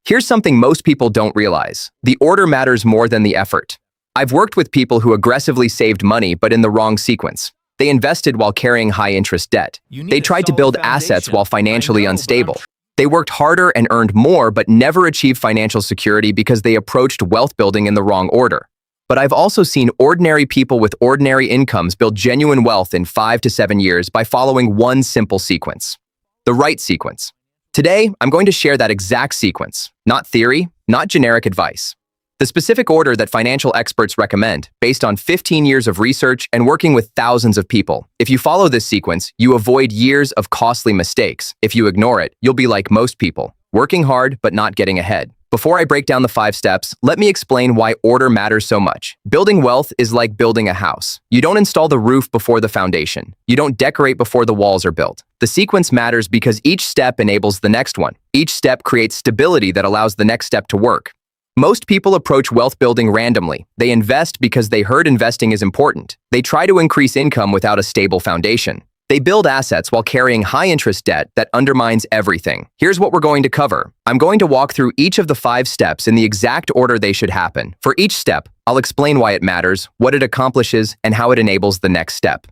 Here's something most people don't realize. The order matters more than the effort. I've worked with people who aggressively saved money but in the wrong sequence. They invested while carrying high-interest debt. They tried to build assets while financially unstable. They worked harder and earned more but never achieved financial security because they approached wealth building in the wrong order. But I've also seen ordinary people with ordinary incomes build genuine wealth in 5 to 7 years by following one simple sequence. The right sequence. Today, I'm going to share that exact sequence. Not theory, not generic advice. The specific order that financial experts recommend, based on 15 years of research and working with thousands of people. If you follow this sequence, you avoid years of costly mistakes. If you ignore it, you'll be like most people, working hard but not getting ahead. Before I break down the 5 steps, let me explain why order matters so much. Building wealth is like building a house. You don't install the roof before the foundation. You don't decorate before the walls are built. The sequence matters because each step enables the next one. Each step creates stability that allows the next step to work. Most people approach wealth building randomly. They invest because they heard investing is important. They try to increase income without a stable foundation. They build assets while carrying high-interest debt that undermines everything. Here's what we're going to cover. I'm going to walk through each of the 5 steps in the exact order they should happen. For each step, I'll explain why it matters, what it accomplishes, and how it enables the next step.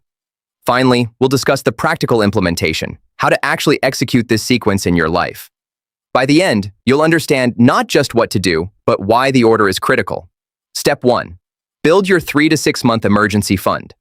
Finally, we'll discuss the practical implementation, how to actually execute this sequence in your life. By the end, you'll understand not just what to do, but why the order is critical. Step 1. Build your 3 to 6 month emergency fund.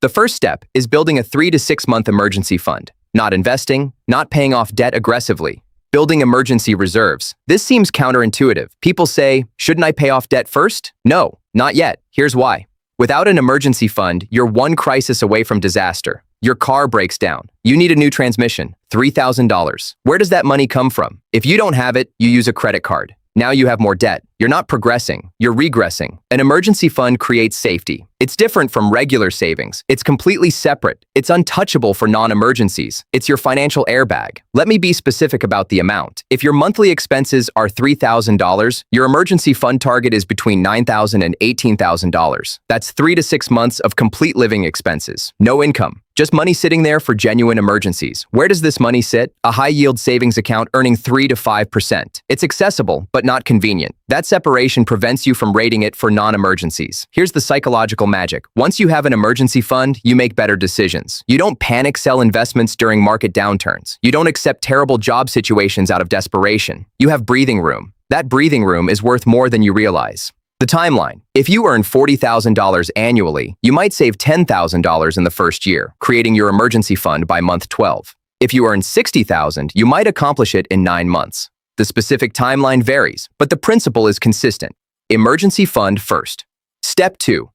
The first step is building a 3 to 6 month emergency fund. Not investing, not paying off debt aggressively. Building emergency reserves. This seems counterintuitive. People say, shouldn't I pay off debt first? No, not yet. Here's why. Without an emergency fund, you're one crisis away from disaster. Your car breaks down. You need a new transmission. $3,000. Where does that money come from? If you don't have it, you use a credit card. Now you have more debt. You're not progressing, you're regressing. An emergency fund creates safety. It's different from regular savings. It's completely separate. It's untouchable for non-emergencies. It's your financial airbag. Let me be specific about the amount. If your monthly expenses are $3,000, your emergency fund target is between $9,000 and $18,000. That's 3 to 6 months of complete living expenses. No income. Just money sitting there for genuine emergencies. Where does this money sit? A high-yield savings account earning 3 to 5%. It's accessible, but not convenient. That separation prevents you from rating it for non-emergencies. Here's the psychological magic. Once you have an emergency fund, you make better decisions. You don't panic sell investments during market downturns. You don't accept terrible job situations out of desperation. You have breathing room. That breathing room is worth more than you realize. The timeline. If you earn $40,000 annually, you might save $10,000 in the first year, creating your emergency fund by month 12. If you earn $60,000, you might accomplish it in 9 months. The specific timeline varies, but the principle is consistent. Emergency fund first. Step 2.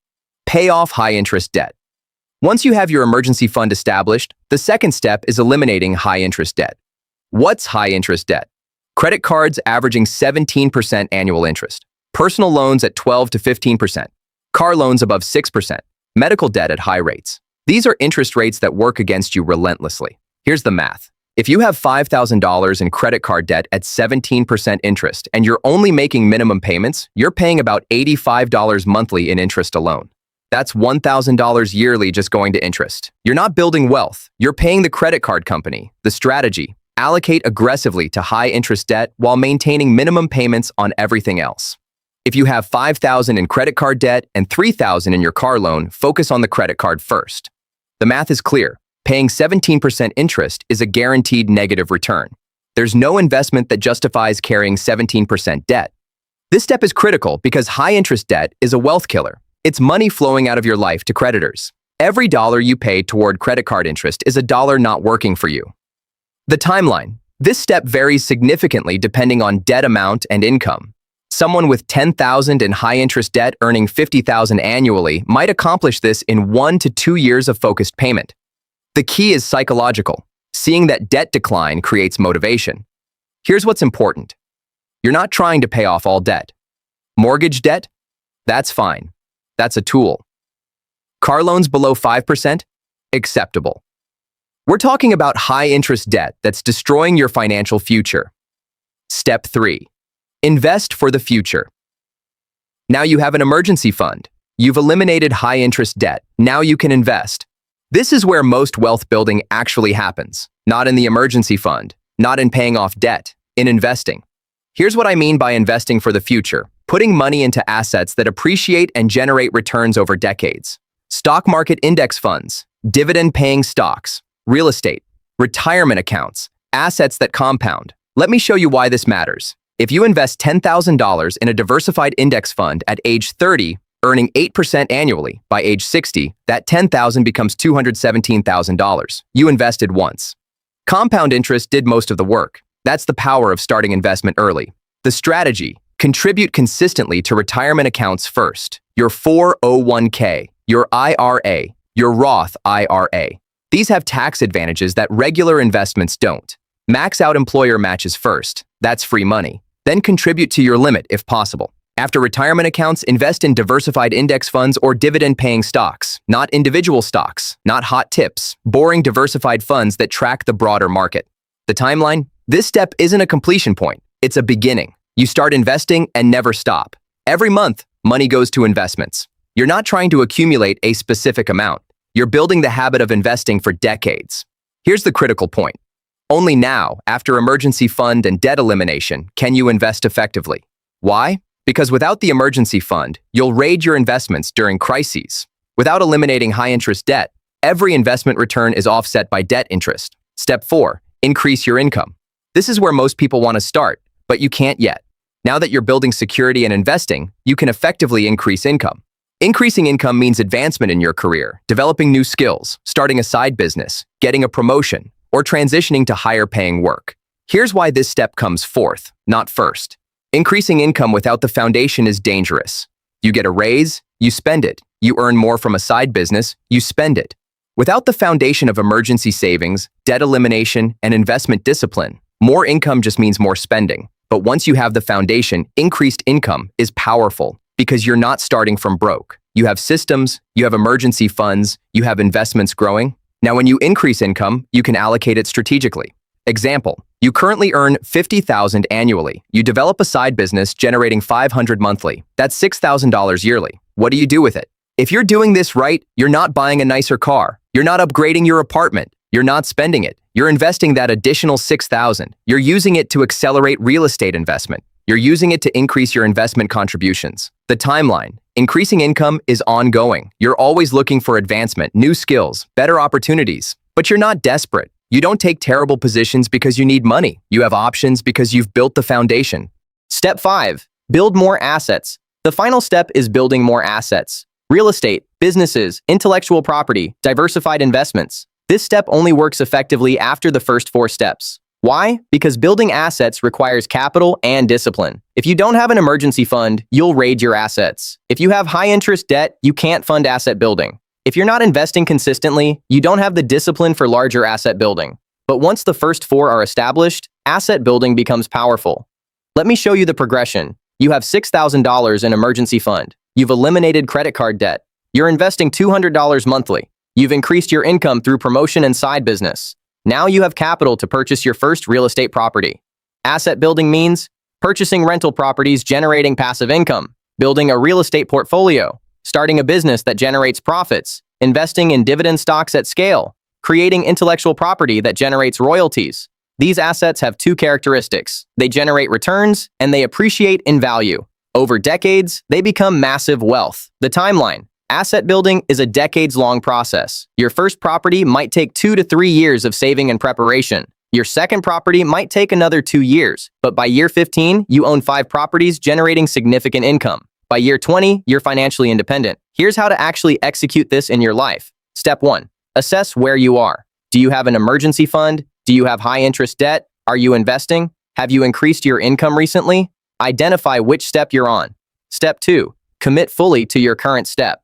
Pay off high-interest debt. Once you have your emergency fund established, the second step is eliminating high-interest debt. What's high-interest debt? Credit cards averaging 17% annual interest. Personal loans at 12 to 15%. Car loans above 6%. Medical debt at high rates. These are interest rates that work against you relentlessly. Here's the math. If you have $5,000 in credit card debt at 17% interest and you're only making minimum payments, you're paying about $85 monthly in interest alone. That's $1,000 yearly just going to interest. You're not building wealth. You're paying the credit card company. The strategy: allocate aggressively to high-interest debt while maintaining minimum payments on everything else. If you have $5,000 in credit card debt and $3,000 in your car loan, focus on the credit card first. The math is clear. Paying 17% interest is a guaranteed negative return. There's no investment that justifies carrying 17% debt. This step is critical because high-interest debt is a wealth killer. It's money flowing out of your life to creditors. Every dollar you pay toward credit card interest is a dollar not working for you. The timeline. This step varies significantly depending on debt amount and income. Someone with $10,000 in high-interest debt earning $50,000 annually might accomplish this in 1 to 2 years of focused payment. The key is psychological. Seeing that debt decline creates motivation. Here's what's important. You're not trying to pay off all debt. Mortgage debt? That's fine. That's a tool. Car loans below 5%? Acceptable. We're talking about high-interest debt that's destroying your financial future. Step 3. Invest for the future. Now you have an emergency fund. You've eliminated high-interest debt. Now you can invest. This is where most wealth building actually happens. Not in the emergency fund, not in paying off debt, in investing. Here's what I mean by investing for the future: putting money into assets that appreciate and generate returns over decades. Stock market index funds, dividend-paying stocks, real estate, retirement accounts, assets that compound. Let me show you why this matters. If you invest $10,000 in a diversified index fund at age 30, earning 8% annually, by age 60, that $10,000 becomes $217,000. You invested once. Compound interest did most of the work. That's the power of starting investment early. The strategy: contribute consistently to retirement accounts first. Your 401k, your IRA, your Roth IRA. These have tax advantages that regular investments don't. Max out employer matches first. That's free money. Then contribute to your limit if possible. After retirement accounts, invest in diversified index funds or dividend-paying stocks, not individual stocks, not hot tips, boring diversified funds that track the broader market. The timeline? This step isn't a completion point. It's a beginning. You start investing and never stop. Every month, money goes to investments. You're not trying to accumulate a specific amount. You're building the habit of investing for decades. Here's the critical point. Only now, after emergency fund and debt elimination, can you invest effectively. Why? Because without the emergency fund, you'll raid your investments during crises. Without eliminating high-interest debt, every investment return is offset by debt interest. Step 4. Increase your income. This is where most people want to start, but you can't yet. Now that you're building security and investing, you can effectively increase income. Increasing income means advancement in your career, developing new skills, starting a side business, getting a promotion, or transitioning to higher-paying work. Here's why this step comes fourth, not first. Increasing income without the foundation is dangerous. You get a raise, you spend it. You earn more from a side business, you spend it. Without the foundation of emergency savings, debt elimination, and investment discipline, more income just means more spending. But once you have the foundation, increased income is powerful because you're not starting from broke. You have systems, you have emergency funds, you have investments growing. Now, when you increase income, you can allocate it strategically. Example: you currently earn $50,000 annually. You develop a side business generating $500 monthly. That's $6,000 yearly. What do you do with it? If you're doing this right, you're not buying a nicer car. You're not upgrading your apartment. You're not spending it. You're investing that additional $6,000. You're using it to accelerate real estate investment. You're using it to increase your investment contributions. The timeline: increasing income is ongoing. You're always looking for advancement, new skills, better opportunities. But you're not desperate. You don't take terrible positions because you need money. You have options because you've built the foundation. Step 5. Build more assets. The final step is building more assets. Real estate, businesses, intellectual property, diversified investments. This step only works effectively after the first 4 steps. Why? Because building assets requires capital and discipline. If you don't have an emergency fund, you'll raid your assets. If you have high-interest debt, you can't fund asset building. If you're not investing consistently, you don't have the discipline for larger asset building. But once the first 4 are established, asset building becomes powerful. Let me show you the progression. You have $6,000 in emergency fund. You've eliminated credit card debt. You're investing $200 monthly. You've increased your income through promotion and side business. Now you have capital to purchase your first real estate property. Asset building means purchasing rental properties generating passive income, building a real estate portfolio, starting a business that generates profits, investing in dividend stocks at scale, creating intellectual property that generates royalties. These assets have 2 characteristics. They generate returns and they appreciate in value. Over decades, they become massive wealth. The timeline: asset building is a decades-long process. Your first property might take 2 to 3 years of saving and preparation. Your second property might take another 2 years, but by year 15, you own 5 properties generating significant income. By year 20, you're financially independent. Here's how to actually execute this in your life. Step 1. Assess where you are. Do you have an emergency fund? Do you have high-interest debt? Are you investing? Have you increased your income recently? Identify which step you're on. Step 2. Commit fully to your current step.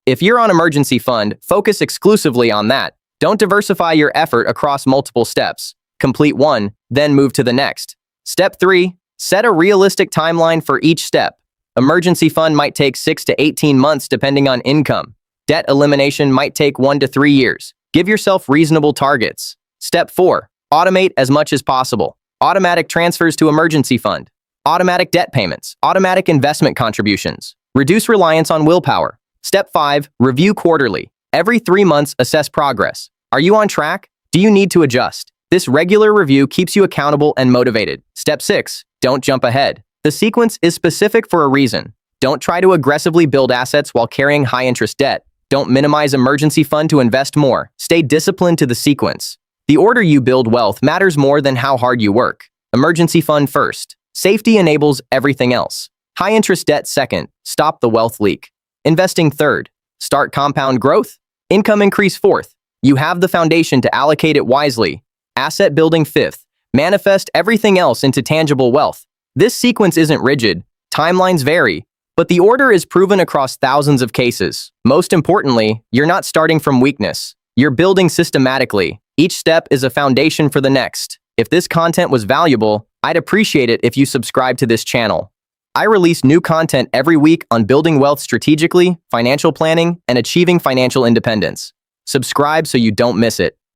If you're on emergency fund, focus exclusively on that. Don't diversify your effort across multiple steps. Complete one, then move to the next. Step 3. Set a realistic timeline for each step. Emergency fund might take 6 to 18 months depending on income. Debt elimination might take 1 to 3 years. Give yourself reasonable targets. Step 4. Automate as much as possible. Automatic transfers to emergency fund. Automatic debt payments. Automatic investment contributions. Reduce reliance on willpower. Step 5. Review quarterly. Every 3 months, assess progress. Are you on track? Do you need to adjust? This regular review keeps you accountable and motivated. Step 6. Don't jump ahead. The sequence is specific for a reason. Don't try to aggressively build assets while carrying high-interest debt. Don't minimize emergency fund to invest more. Stay disciplined to the sequence. The order you build wealth matters more than how hard you work. Emergency fund first. Safety enables everything else. High-interest debt second. Stop the wealth leak. Investing third. Start compound growth. Income increase fourth. You have the foundation to allocate it wisely. Asset building fifth. Manifest everything else into tangible wealth. This sequence isn't rigid. Timelines vary. But the order is proven across thousands of cases. Most importantly, you're not starting from weakness. You're building systematically. Each step is a foundation for the next. If this content was valuable, I'd appreciate it if you subscribe to this channel. I release new content every week on building wealth strategically, financial planning, and achieving financial independence. Subscribe so you don't miss it.